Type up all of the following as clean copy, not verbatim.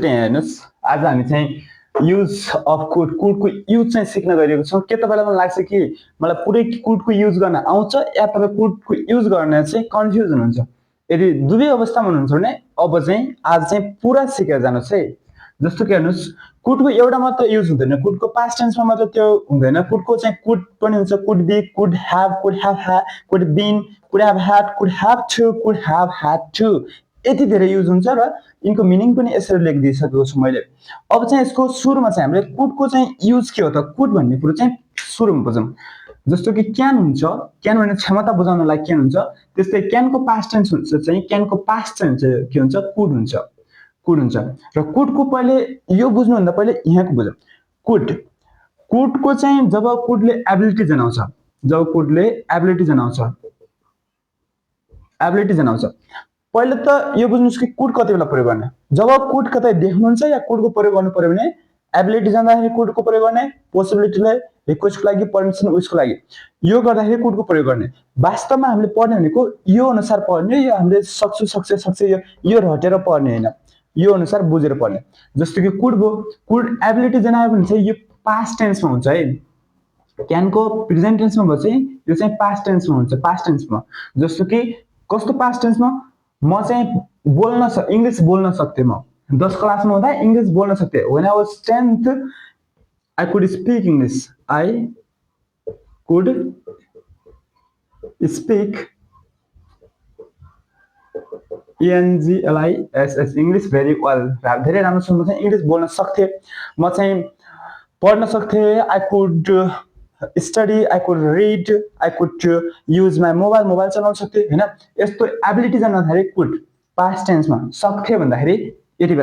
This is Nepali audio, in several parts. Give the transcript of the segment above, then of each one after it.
हेर्नुस् आज हामी चाहिँ युज अफ कुड कुडको युज चाहिँ सिक्न गइरहेको छौँ। के तपाईँलाई मलाई लाग्छ कि मलाई पुरै कुडको युज गर्न आउँछ या तपाईँ कुडको युज गर्न चाहिँ कन्फ्युज हुनुहुन्छ? यदि दुवै अवस्थामा हुनुहुन्छ भने अब चाहिँ आज चाहिँ पुरा सिकेर जानुहोस् है। जस्तो कि हेर्नुहोस् कुडको एउटा मात्र युज हुँदैन, कुडको पास्ट टेन्समा मात्र त्यो हुँदैन। कुडको चाहिँ कुड पनि हुन्छ, could be, could have, could been, could have had, could have to, could have had to, यति धेरै युज हुन्छ र यिनको मिनिङ पनि यसरी लेखिदिइसकेको छु मैले। अब चाहिँ यसको सुरुमा चाहिँ हामीले कुडको चाहिँ युज के हो त, कुड भन्ने कुरो चाहिँ सुरुमा बुझौँ। जस्तो कि क्यान हुन्छ, क्यान भन्ने क्षमता बुझाउनलाई क्यान हुन्छ, त्यस्तै क्यानको पास्ट टेन्स हुन्छ चाहिँ क्यानको पास्ट टेन्स के हुन्छ, कुड हुन्छ, कुड हुन्छ। र कुडको पहिले यो बुझ्नुभन्दा पहिले यहाँको बुझौँ। कुड कुडको चाहिँ जब कुडले एबिलिटी जनाउँछ, जब कुडले एबिलिटी जनाउँछ पहिले त यो बुझ्नुस् कि कुड कति बेला प्रयोग गर्ने। जब कुड कतै देख्नुहुन्छ या कुडको प्रयोग गर्नु पर्यो भने एबिलिटी जान्दाखेरि कुडको प्रयोग गर्ने, पोसिबिलिटीलाई रिक्वेस्टको लागि, पर्मिसन उयसको लागि यो गर्दाखेरि कुडको प्रयोग गर्ने। वास्तवमा हामीले पढ्ने भनेको यो अनुसार पढ्ने, यो हामीले सक्छु यो रटेर पढ्ने हैन, यो अनुसार बुझेर पढ्ने। जस्तो कि कुड भयो, कुड एबिलिटी जनायो भने चाहिँ यो पास्ट टेन्समा हुन्छ है। क्यानको प्रेजेन्ट टेन्समा भयो चाहिँ यो चाहिँ पास्ट टेन्समा हुन्छ, पास्ट टेन्समा। जस्तो कि कस्तो पास्ट टेन्समा, म चाहिँ इङ्ग्लिस बोल्न सक्थेँ। म 10 क्लासमा हुँदा इङ्ग्लिस बोल्न सक्थेँ। When I was 10th I could speak English, I could speak ENGLISS English very well, धेरै राम्रोसँग चाहिँ इङ्ग्लिस बोल्न सक्थेँ। म चाहिँ पढ्न सक्थेँ, I could study, I could read, I could use my mobile चलाउन सक्थेँ हैन। यस्तो एबिलिटी जान्दाखेरि कुड पास्ट टेन्समा सक्थेँ भन्दाखेरि यति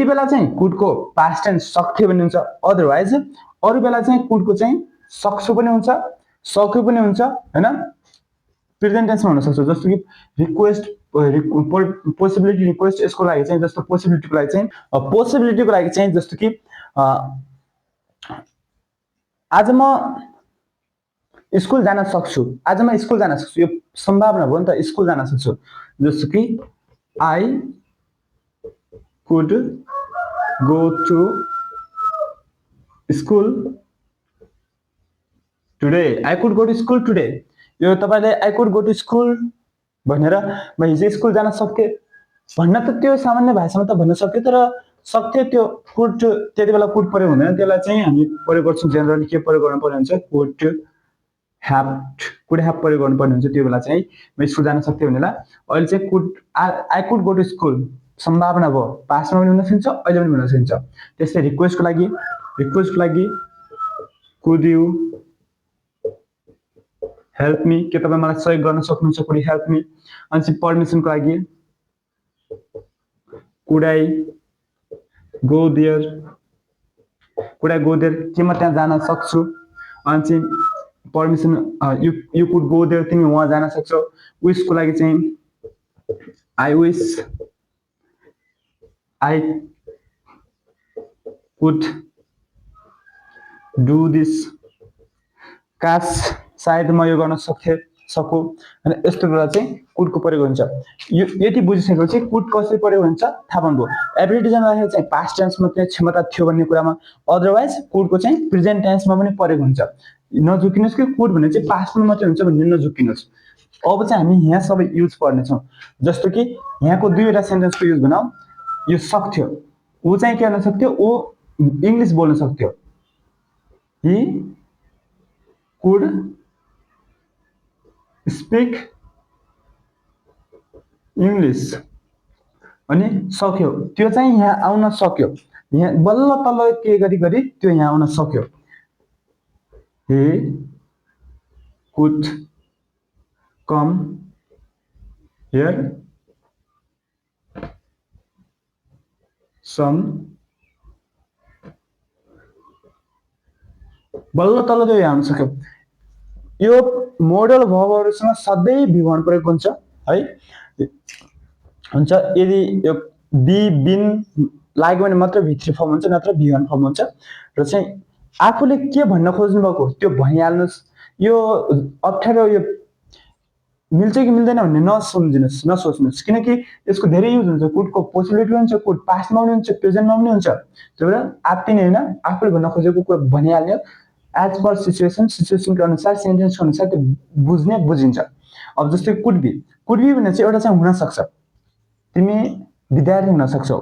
बेला चाहिँ कुडको पास्ट टेन्स सक्थेँ भन्ने हुन्छ। अदरवाइज अरू बेला चाहिँ कुडको चाहिँ सक्छु पनि हुन्छ, सक्यो पनि हुन्छ हैन, प्रेजेन्ट टेन्समा हुन सक्छ। जस्तो कि रिक्वेस्ट, पोसिबिलिटी, रिक्वेस्ट, यसको लागि चाहिँ जस्तो पोसिबिलिटीको लागि चाहिँ जस्तो कि आज म स्कुल जान सक्छु, यो सम्भावना भयो नि त, स्कुल जान सक्छु। जस्तो कि I could go to school today, I could go to school today. यो तपाईले I could go to school भनेर म हिजो स्कुल जान सक्थेँ भन्न त त्यो सामान्य भाषामा त भन्न सक्थेँ, तर सक्थेँ त्यो कुड त्यति बेला कुड प्रयोग हुँदैन। त्यसलाई चाहिँ हामी प्रयोग गर्छौँ जेनरली के प्रयोग गर्नु पर्ने हुन्छ, कुड ह्याभ प्रयोग गर्नुपर्ने हुन्छ। त्यो बेला चाहिँ म स्कुल जान सक्थेँ भनेर। अहिले चाहिँ I could go to school सम्भावना भयो, पास्टमा पनि हुन सकिन्छ, अहिले पनि हुन सकिन्छ। त्यस्तै रिक्वेस्टको लागि कुड यु हेल्प मी, के तपाईँ मलाई सहयोग गर्न सक्नुहुन्छ, कुड यु हेल्प मी। अनि चाहिँ पर्मिसनको लागि कुड आई गो देयर, के म त्यहाँ जान सक्छु। अनि चाहिँ permission, you could go there, तिमी वहाँ जान सक्छौ। विशको लागि चाहिँ I wish, I could do this, काश सायद म यो गर्न सकु। अनि यस्तो कुरा चाहिँ कुडको प्रयोग हुन्छ। यो यति बुझिसकेपछि कुड कसरी प्रयोग हुन्छ थाहा पाउनुभयो। एबिलिटी जान्दाखेरि चाहिँ पास्ट टेन्समा चाहिँ क्षमता थियो भन्ने कुरामा, अदरवाइज कुडको चाहिँ प्रेजेन्ट टेन्समा पनि प्रयोग हुन्छ। नझुकिनुहोस् कि कुड भन्ने चाहिँ पास्टमा मात्रै हुन्छ भन्ने नझुकिनुहोस्। अब चाहिँ हामी यहाँ सबै युज पढ्नेछौँ। जस्तो कि यहाँको दुईवटा सेन्टेन्सको युज बनाऊ। यो सक्थ्यो, ऊ चाहिँ के गर्न सक्थ्यो, ऊ इङ्ग्लिस बोल्न सक्थ्यो, ही कुड स्पिक इङ्ग्लिस। अनि सक्यो, त्यो चाहिँ यहाँ आउन सक्यो, यहाँ बल्ल तल्ल के गरी त्यो यहाँ आउन सक्यो। he could come here some, बल्ल तल्ल त्यो यहाँ आउन सक्यो। यो मोडल भर्बहरुसँग सधैँ भी1 प्रयोग हुन्छ है, हुन्छ। यदि यो बी बिन लाग्यो भने मात्र भी3 फर्म हुन्छ, नत्र भी1 फर्म हुन्छ। र चाहिँ आफूले के भन्न खोज्नु भएको त्यो भनिहाल्नुस्। यो अप्ठ्यारो, यो मिल्छ कि मिल्दैन भन्ने नसम्झिनुहोस् नसोच्नुहोस्, किनकि यसको धेरै युज हुन्छ। कुडको पोसिबिलिटी हुन्छ, कुड पास्टमा पनि हुन्छ, प्रेजेन्टमा पनि हुन्छ। त्यही भएर आत्तिने होइन, आफूले भन्न खोजेको कुरा भनिहाल्ने एज पर सिचुएसनको अनुसार सेन्टेन्सको अनुसार त्यो बुझ्ने बुझिन्छ। अब जस्तै कुड बी भने चाहिँ एउटा चाहिँ हुनसक्छ, तिमी विद्यार्थी हुन सक्छौ,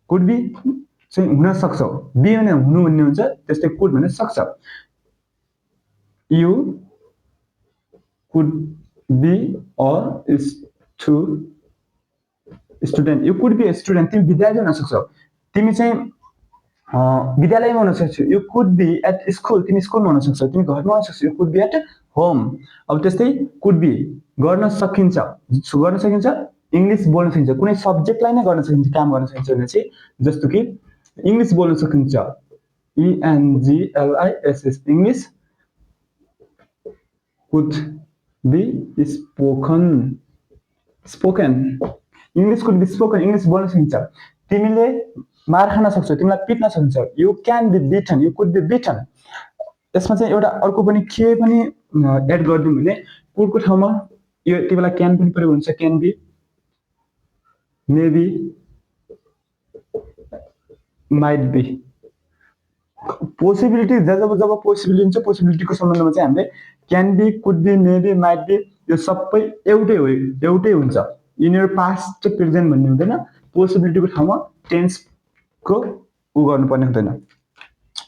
कुड बी चाहिँ हुन सक्छौ, बी भने हुनु भन्ने हुन्छ, त्यस्तै कुड भने सक्छ। You could be a student, you could be a student, तिमी विद्यार्थी हुन सक्छौ, तिमी चाहिँ विद्यालयमा हुन सक्छौ। You could be at school, तिमी स्कुलमा हुन सक्छौ, तिमी घरमा हुन सक्छौ। You could be at home. अब त्यस्तै कुड बी गर्न सकिन्छ, इङ्ग्लिस बोल्न सकिन्छ, कुनै सब्जेक्टलाई नै गर्न सकिन्छ, काम गर्न सकिन्छ भने चाहिँ, जस्तो कि इङ्ग्लिस बोल्न सकिन्छ, ENGLISS, English could be spoken, English could be spoken, English बोल्न सकिन्छ। तिमीले मार खान सक्छौ, तिमीलाई पिट्न सकिन्छ, you can be beaten, you could be beaten. यसमा चाहिँ एउटा अर्को पनि के पनि एड गरिदिउँ भने कुडको ठाउँमा यो यति बेला क्यान पनि प्रयोग हुन्छ, can be, maybe, might be. Possibility जब जब पोसिबिलिटी हुन्छ, पोसिबिलिटीको सम्बन्धमा चाहिँ हामीले can be, could be, maybe, might be यो सबै एउटै हुन्छ। यिनीहरू पास्ट प्रेजेन्ट भन्ने हुँदैन, पोसिबिलिटीको ठाउँमा टेन्सको उ गर्नुपर्ने हुँदैन।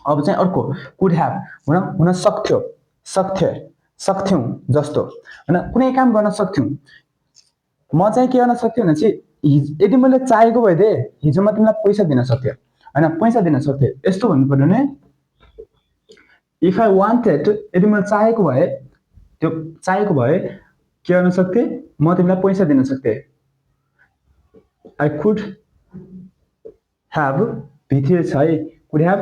अब चाहिँ अर्को कुड ह्याभ हुन सक्थ्यो, सक्थ्यौँ जस्तो होइन, कुनै काम गर्न सक्थ्यौँ। म चाहिँ के गर्न सक्थेँ भने चाहिँ यदि मैले चाहेको भए हिजो म तिमीलाई पैसा दिन सक्थेँ होइन, पैसा दिन सक्थेँ, यस्तो भन्नु पर्यो भने इफ आई वान्टेड, यदि मैले चाहेको भए के गर्न सक्थेँ, म तिमीलाई पैसा दिन सक्थेँ। आई कुड ह्याभ भित्र छ है, could have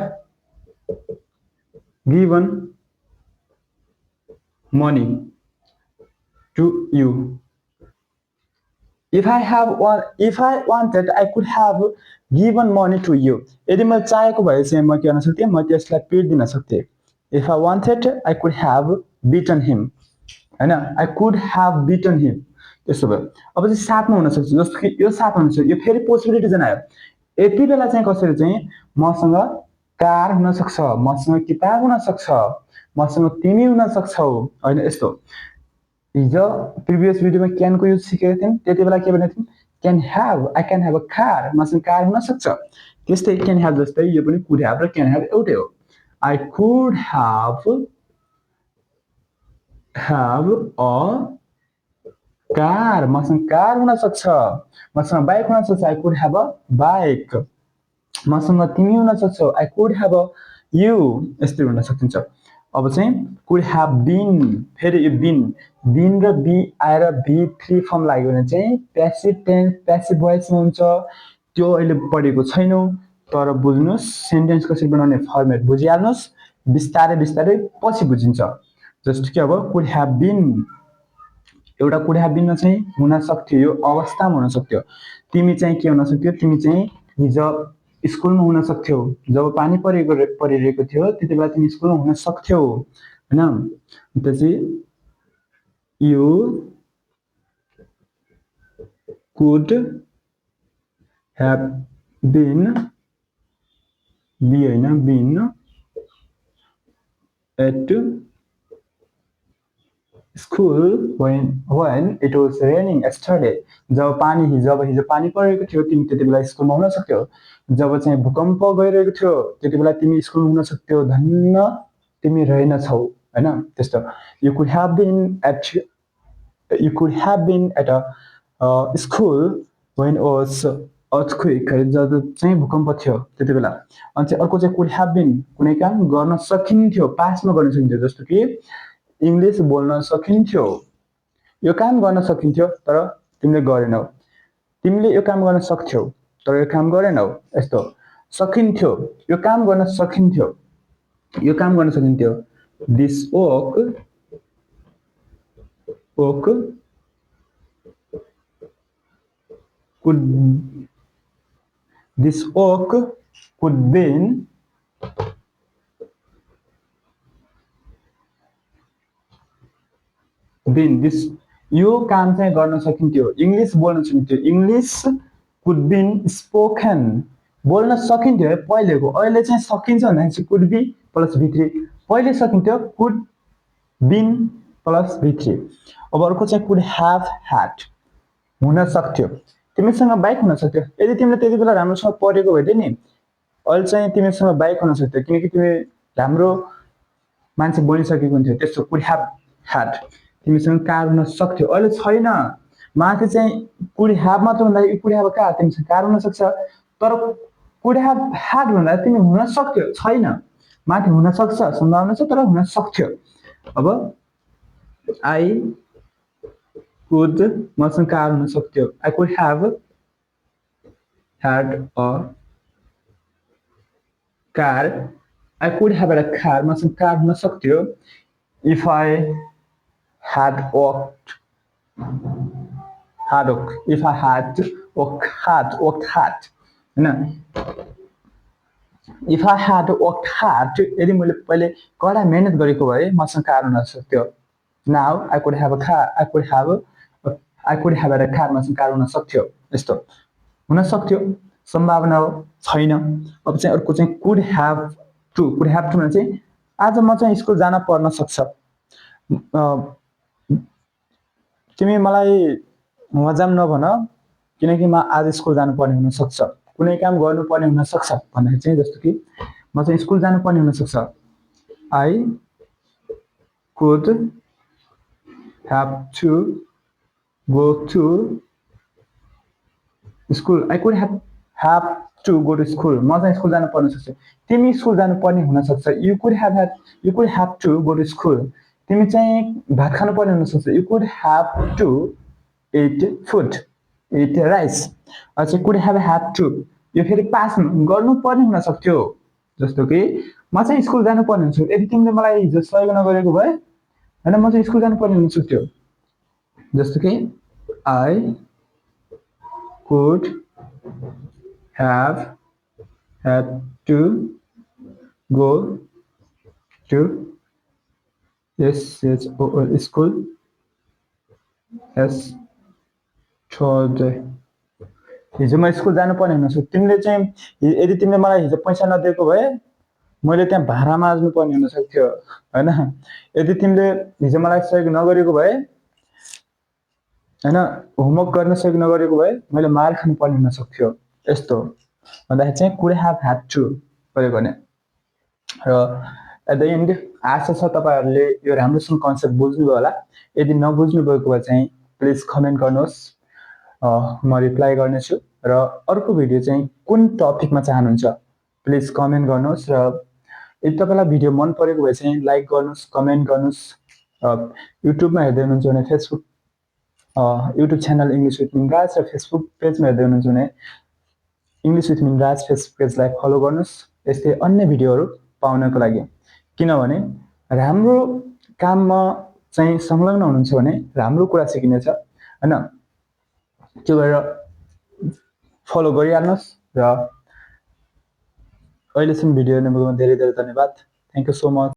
given money to you. If I wanted, I could have given money to you. यदि मैले चाहेको भए चाहिँ म के गर्न सक्थेँ, म त्यसलाई पेड दिन सक्थेँ। If I wanted, I could have beaten him. होइन, I could have beaten him. त्यसो भयो। अब चाहिँ साथमा हुन सक्छ, जस्तो कि यो साथमा हुन सक्छ, यो फेरि पोसिबिलिटी जनायो। यति बेला चाहिँ कसरी चाहिँ मसँग कार हुन सक्छ, मसँग किताब हुन सक्छ, मसँग तिमी हुन सक्छौ होइन, यस्तो। हिजो प्रिभियस भिडियोमा क्यानको युज सिकेको थियौँ, त्यति बेला के भनेको थियौँ, can have, I can have a car, मसँग कार हुन सक्छ। त्यस्तै क्यान ह्याभ जस्तै यो पनि कुड ह्याभ र क्यान ह्याभ एउटै हो। I could have a car, मसँग कार हुन सक्छ, मसँग बाइक हुन सक्छ, I could have a bike. मसँग तिमी हुन सक्छौ, I could have a you, यस्तै हुन सकिन्छ। अब चाहिँ कुड ह्याभ बिन, फेरि यो बिन र बी आएर बी3 फर्म लाग्यो भने चाहिँ प्यासिभ टेन्स, प्यासिभ भोइसमा हुन्छ। त्यो अहिले पढेको छैनौँ, तर बुझ्नुहोस्, सेन्टेन्स कसरी बनाउने फर्मेट बुझिहाल्नुहोस्, बिस्तारै पछि बुझिन्छ। जस्तो कि अब कुड ह्याभ बिन, एउटा कुड ह्याभ बिनमा चाहिँ हुन सक्थ्यो, यो अवस्थामा हुन सक्थ्यो। तिमी चाहिँ के हुन सक्थ्यो, तिमी चाहिँ हिजो स्कुलमा हुन सक्थ्यौ, जब पानी परिरहेको थियो त्यति बेला तिमी स्कुलमा हुन सक्थ्यौ होइन। त्यसपछि you could have been, be होइन, been at school when it was raining yesterday, जब हिजो पानी परेको थियो तिमी त्यति बेला स्कुलमा हुन सक्थ्यौ। जब चाहिँ भूकम्प गइरहेको थियो त्यति बेला तिमी स्कुलमा हुन सक्थ्यौ, धन्न तिमी रहेनछौ होइन, त्यस्तो। You could have been at a school when was earthquake, जब चाहिँ भूकम्प थियो त्यति बेला। अनि चाहिँ अर्को चाहिँ कुड ह्याभ बिन, कुनै काम गर्न सकिन्थ्यो, पास्टमा गर्न सकिन्थ्यो, जस्तो कि इङ्ग्लिस बोल्न सकिन्थ्यो, यो काम गर्न सकिन्थ्यो तर तिमीले गरेनौ, तिमीले यो काम गर्न सक्थ्यौ तर यो काम गरेनौ, यस्तो। सकिन्थ्यो, यो काम गर्न सकिन्थ्यो, this work could been this यो काम चाहिँ गर्न सकिन्थ्यो इंग्लिश बोल्न सकिन्थ्यो इंग्लिश कुड बीन स्पोकन बोल्न सकिन्थ्यो है पहिलेको अहिले चाहिँ सकिन्छ भन्दाखेरि चाहिँ कुड बी प्लस v3 पहिले सकिन्थ्यो कुड बीन प्लस v3 अब अर्को चाहिँ कुड ह्याभ ह्याड हुन सक्थ्यो तिमीसँग बाइक हुन सक्थ्यो यदि तिमीले त्यति बेला राम्रोसँग पढेको भए नि अहिले चाहिँ तिमीसँग बाइक हुन सक्थ्यो किनकि तिमी राम्रो मान्छे बनिसकेको हुन्थ्यो त्यस्तो कुड ह्याभ ह्याड तिमीसँग कार हुन सक्थ्यो अहिले छैन माथि चाहिँ कुड ह्याभ मात्र भन्दा कुड ह्याभ कार तिमीसँग कार हुन सक्छ तर कुड ह्याभ ह्याड भन्दा तिमी हुन सक्थ्यो छैन माथि हुन सक्छ सम्भावना छ तर हुन सक्थ्यो अब आई कुड मसँग कार हुन सक्थ्यो I could have had a car I could have had a car मसँग कार हुन सक्थ्यो if I had worked if I had worked hard हैन if I had worked hard यदि मैले पहिले कडा मेहनत गरेको भए मसँग कार हुन सक्थ्यो now I could have had a car मसँग कार हुन सक्थ्यो यस्तो हुन सक्थ्यो सम्भावना हो छैन अब चाहिँ अर्को चाहिँ कुड ह्याभ टु भने चाहिँ आज म चाहिँ स्कुल जान पर्न सक्छ तिमी मलाई मजाम नभन किनकि म आज स्कुल जानु पर्ने हुन सक्छ कुनै काम गर्नु पर्ने हुन सक्छ भन्दाखेरि चाहिँ जस्तो कि म चाहिँ स्कुल जानु पर्ने हुन सक्छ I could have to go to school I could have to go to school म चाहिँ स्कुल जानु पर्न सक्छ तिमी स्कुल जानु पर्ने हुन सक्छ you could have to go to school तिमी चाहिँ भात खानु पर्ने हुन सक्छ you could have to eat food eat rice अझै कुड ह्याभ टु यो फेरि पास गर्नु पर्ने हुन सक्थ्यो जस्तो कि म चाहिँ स्कुल जानु पर्ने हुन्छ यदि तिमीले मलाई हिजो सहयोग नगरेको भए हैन म चाहिँ स्कुल जानु पर्ने हुन सक्थ्यो जस्तो कि I could have had to go to school yesterday हिजो म स्कुल जानु पर्ने हुन सक्छ तिमीले चाहिँ यदि तिमीले मलाई हिजो पैसा नदिएको भए मैले त्यहाँ भाडा माझ्नु पर्ने हुन सक्थ्यो हैन यदि तिमीले हिजो मलाई सहयोग नगरेको भए हैन होमवर्क गर्न सहयोग नगरेको भए मैले मार खानु पर्ने हुन सक्थ्यो यस्तो भन्दाखेरि चाहिँ कुड ह्याभ ह्याड टु प्रयोग गर्ने र एट द एन्ड आशा छ तपाईहरुले यो राम्रोसँग कन्सेप्ट बुझ्नुभयो होला यदि नबुझ्नु भएको भए चाहिँ प्लिज कमेन्ट गर्नुहोस् म रिप्लाई गर्नेछु र अर्को भिडियो चाहिँ कुन टपिकमा चाहनुहुन्छ प्लिज कमेन्ट गर्नुहोस् र यदि तपाईलाई भिडियो मन परेको भए चाहिँ लाइक गर्नुहोस् कमेन्ट गर्नुहोस् युट्युबमा हेर्दै हुनुहुन्छ भने Facebook YouTube channel English with Minraj र फेसबुक पेजमा हेर्दै हुनुहुन्छ भने इंग्लिश विथ मिनराज फेसबुक पेजलाई फलो गर्नुहोस् यस्तै अन्य भिडियोहरू पाउनको लागि किनभने राम्रो काममा चाहिँ संलग्न हुनुहुन्छ भने राम्रो कुरा सिकिनेछ हैन त्यो भएर फलो गरिहाल्नुहोस् र अहिलेसम्म भिडियो हेर्नुभएकोमा धेरै धेरै धन्यवाद थ्यांक यू सो मच